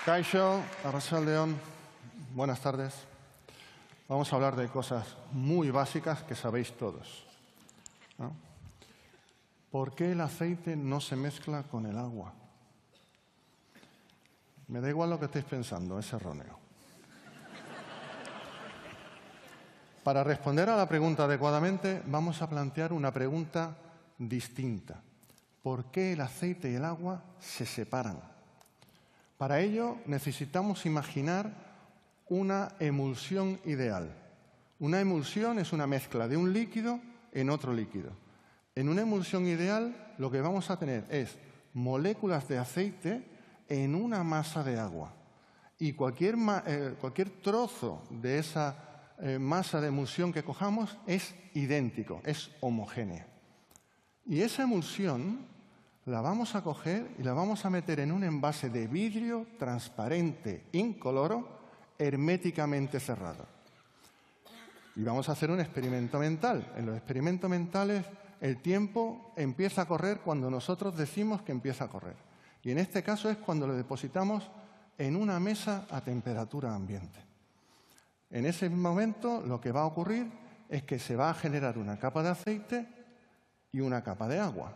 Kaixo, Arratsaldeon, buenas tardes. Vamos a hablar de cosas muy básicas que sabéis todos, ¿no? ¿Por qué el aceite no se mezcla con el agua? Me da igual lo que estéis pensando, es erróneo. Para responder a la pregunta adecuadamente, vamos a plantear una pregunta distinta. ¿Por qué el aceite y el agua se separan? Para ello necesitamos imaginar una emulsión ideal. Una emulsión es una mezcla de un líquido en otro líquido. En una emulsión ideal lo que vamos a tener es moléculas de aceite en una masa de agua. Y cualquier trozo de esa masa de emulsión que cojamos es idéntico, es homogénea. Y esa emulsión la vamos a coger y la vamos a meter en un envase de vidrio transparente, incoloro, herméticamente cerrado. Y vamos a hacer un experimento mental. En los experimentos mentales el tiempo empieza a correr cuando nosotros decimos que empieza a correr. Y en este caso es cuando lo depositamos en una mesa a temperatura ambiente. En ese momento lo que va a ocurrir es que se va a generar una capa de aceite y una capa de agua.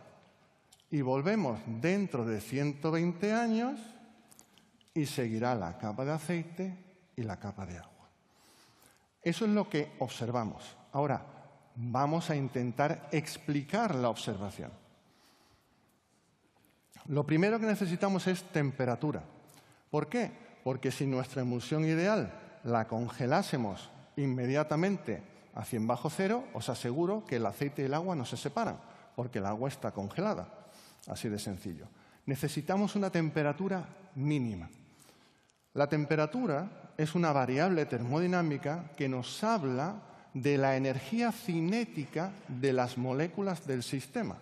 Y volvemos dentro de 120 años y seguirá la capa de aceite y la capa de agua. Eso es lo que observamos. Ahora, vamos a intentar explicar la observación. Lo primero que necesitamos es temperatura. ¿Por qué? Porque si nuestra emulsión ideal la congelásemos inmediatamente a 100 bajo cero, os aseguro que el aceite y el agua no se separan, porque el agua está congelada. Así de sencillo. Necesitamos una temperatura mínima. La temperatura es una variable termodinámica que nos habla de la energía cinética de las moléculas del sistema.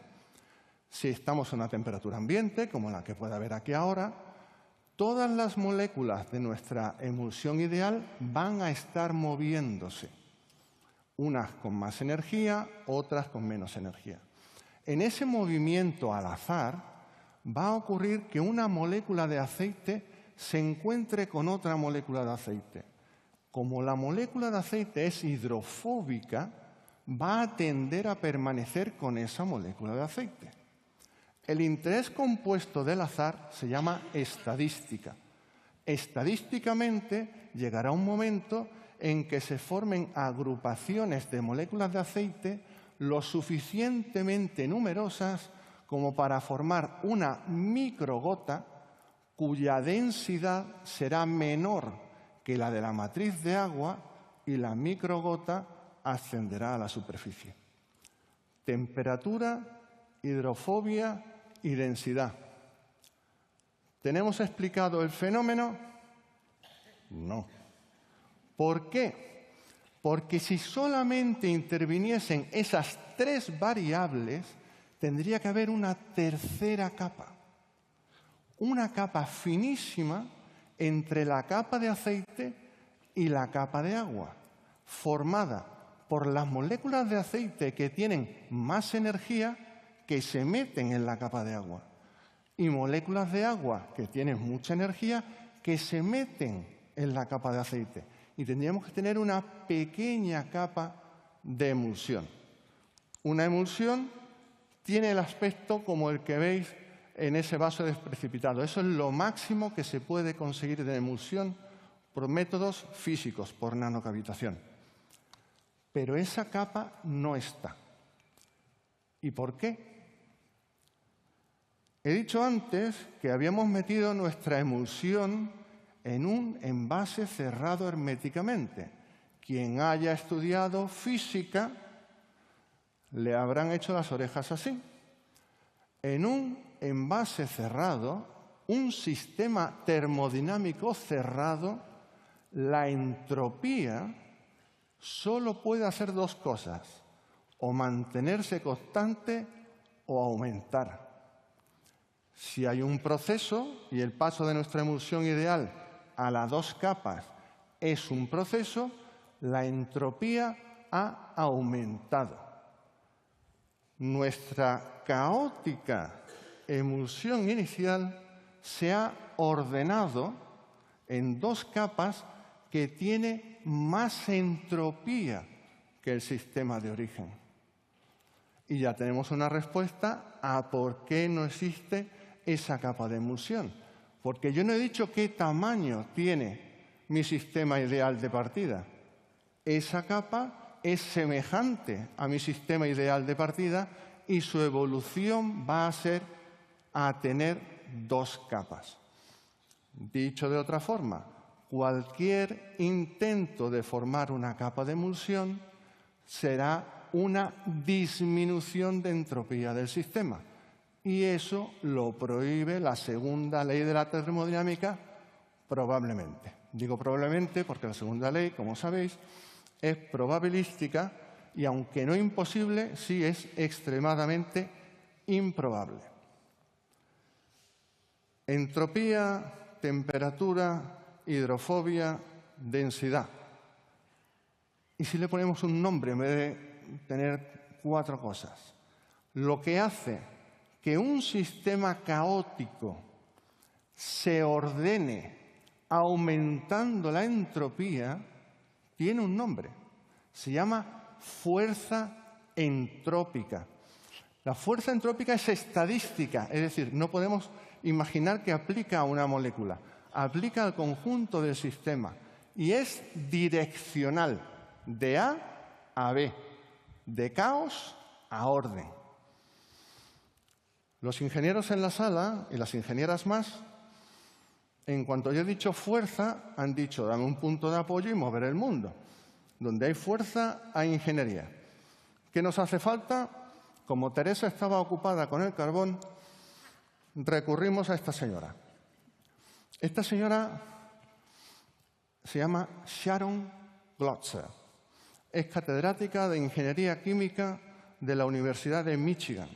Si estamos a una temperatura ambiente, como la que puede haber aquí ahora, todas las moléculas de nuestra emulsión ideal van a estar moviéndose. Unas con más energía, otras con menos energía. En ese movimiento al azar va a ocurrir que una molécula de aceite se encuentre con otra molécula de aceite. Como la molécula de aceite es hidrofóbica, va a tender a permanecer con esa molécula de aceite. El interés compuesto del azar se llama estadística. Estadísticamente llegará un momento en que se formen agrupaciones de moléculas de aceite lo suficientemente numerosas como para formar una microgota cuya densidad será menor que la de la matriz de agua y la microgota ascenderá a la superficie. Temperatura, hidrofobia y densidad. ¿Tenemos explicado el fenómeno? No. ¿Por qué? Porque si solamente interviniesen esas tres variables, tendría que haber una tercera capa. Una capa finísima entre la capa de aceite y la capa de agua, formada por las moléculas de aceite que tienen más energía que se meten en la capa de agua y moléculas de agua que tienen mucha energía que se meten en la capa de aceite. Y tendríamos que tener una pequeña capa de emulsión. Una emulsión tiene el aspecto como el que veis en ese vaso desprecipitado. Eso es lo máximo que se puede conseguir de emulsión por métodos físicos, por nanocavitación. Pero esa capa no está. ¿Y por qué? He dicho antes que habíamos metido nuestra emulsión en un envase cerrado herméticamente. Quien haya estudiado física le habrán hecho las orejas así. En un envase cerrado, un sistema termodinámico cerrado, la entropía solo puede hacer dos cosas, o mantenerse constante o aumentar. Si hay un proceso y el paso de nuestra emulsión ideal a las dos capas es un proceso, la entropía ha aumentado. Nuestra caótica emulsión inicial se ha ordenado en 2 capas que tiene más entropía que el sistema de origen. Y ya tenemos una respuesta a por qué no existe esa capa de emulsión. Porque yo no he dicho qué tamaño tiene mi sistema ideal de partida. Esa capa es semejante a mi sistema ideal de partida y su evolución va a ser a tener 2 capas. Dicho de otra forma, cualquier intento de formar una capa de emulsión será una disminución de entropía del sistema. Y eso lo prohíbe la segunda ley de la termodinámica, probablemente. Digo probablemente porque la segunda ley, como sabéis, es probabilística y, aunque no imposible, sí es extremadamente improbable. Entropía, temperatura, hidrofobia, densidad. ¿Y si le ponemos un nombre en vez de tener 4 cosas? Lo que hace que un sistema caótico se ordene aumentando la entropía tiene un nombre. Se llama fuerza entrópica. La fuerza entrópica es estadística, es decir, no podemos imaginar que aplica a una molécula. Aplica al conjunto del sistema y es direccional, de A a B, de caos a orden. Los ingenieros en la sala y las ingenieras más, en cuanto yo he dicho fuerza, han dicho dame un punto de apoyo y mover el mundo. Donde hay fuerza, hay ingeniería. ¿Qué nos hace falta? Como Teresa estaba ocupada con el carbón, recurrimos a esta señora. Esta señora se llama Sharon Glotzer. Es catedrática de Ingeniería Química de la Universidad de Michigan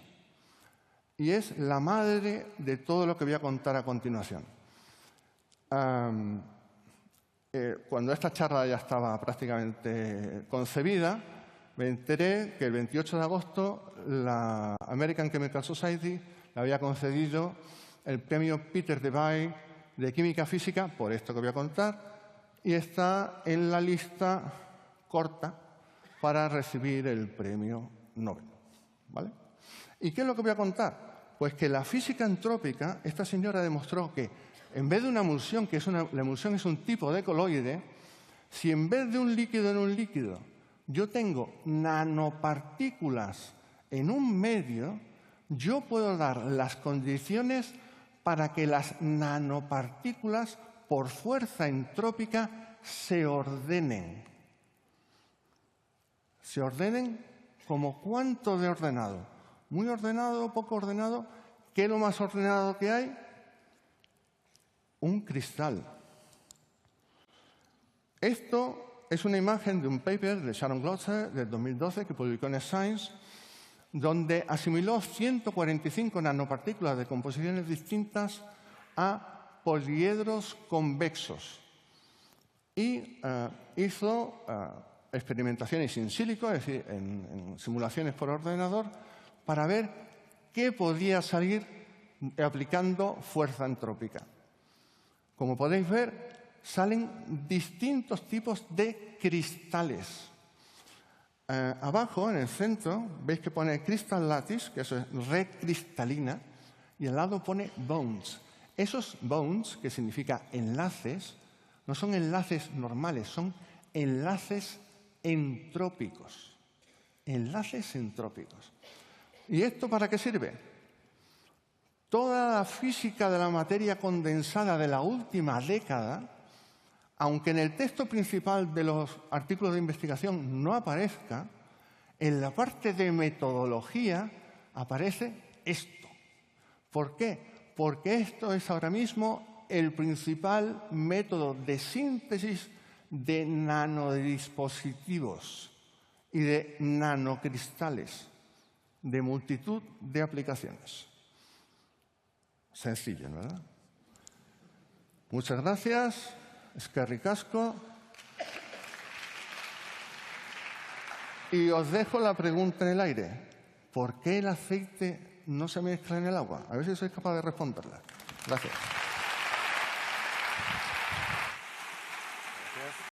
y es la madre de todo lo que voy a contar a continuación. Cuando esta charla ya estaba prácticamente concebida, me enteré que el 28 de agosto la American Chemical Society le había concedido el premio Peter Debye de Química Física, por esto que voy a contar, y está en la lista corta para recibir el premio Nobel. ¿Vale? ¿Y qué es lo que voy a contar? Pues que la física entrópica, esta señora demostró que en vez de una emulsión, la emulsión es un tipo de coloide, si en vez de un líquido en un líquido yo tengo nanopartículas en un medio, yo puedo dar las condiciones para que las nanopartículas, por fuerza entrópica, se ordenen. Se ordenen como ¿cuánto de ordenado? Muy ordenado, poco ordenado. ¿Qué es lo más ordenado que hay? Un cristal. Esto es una imagen de un paper de Sharon Glotzer del 2012 que publicó en Science, donde asimiló 145 nanopartículas de composiciones distintas a poliedros convexos y hizo experimentaciones in silico, es decir, en simulaciones por ordenador, para ver qué podía salir aplicando fuerza entrópica. Como podéis ver, salen distintos tipos de cristales. Abajo, en el centro, veis que pone crystal lattice, que eso es red cristalina, y al lado pone bones. Esos bones, que significa enlaces, no son enlaces normales, son enlaces entrópicos. Enlaces entrópicos. ¿Y esto para qué sirve? Toda la física de la materia condensada de la última década, aunque en el texto principal de los artículos de investigación no aparezca, en la parte de metodología aparece esto. ¿Por qué? Porque esto es ahora mismo el principal método de síntesis de nanodispositivos y de nanocristales de multitud de aplicaciones. Sencillo, ¿verdad? Muchas gracias. Eskerrik asko. Y os dejo la pregunta en el aire. ¿Por qué el aceite no se mezcla en el agua? A ver si sois capaz de responderla. Gracias.